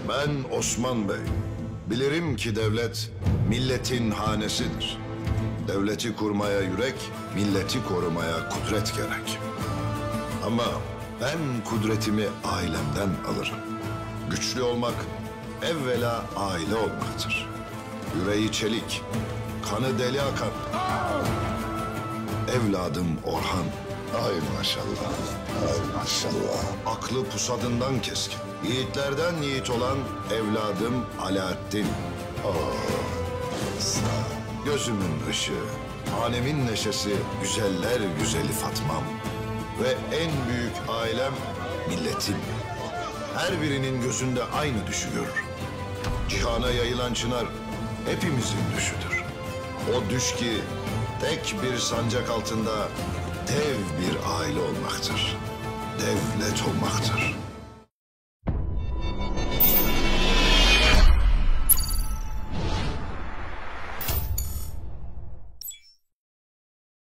Ben Osman Bey. Bilirim ki devlet milletin hanesidir. Devleti kurmaya yürek, milleti korumaya kudret gerek. Ama ben kudretimi ailemden alırım. Güçlü olmak evvela aile olmaktır. Yüreği çelik, kanı deli akan. Evladım Orhan. Ay maşallah, ay maşallah. Aklı pusadından keskin. Yiğitlerden yiğit olan evladım Alaaddin. Gözümün ışığı, hanemin neşesi, güzeller güzeli Fatmam. Ve en büyük ailem milletim. Her birinin gözünde aynı düşü görür. Cihana yayılan çınar hepimizin düşüdür. O düş ki tek bir sancak altında dev bir aile olmaktır. Devlet olmaktır.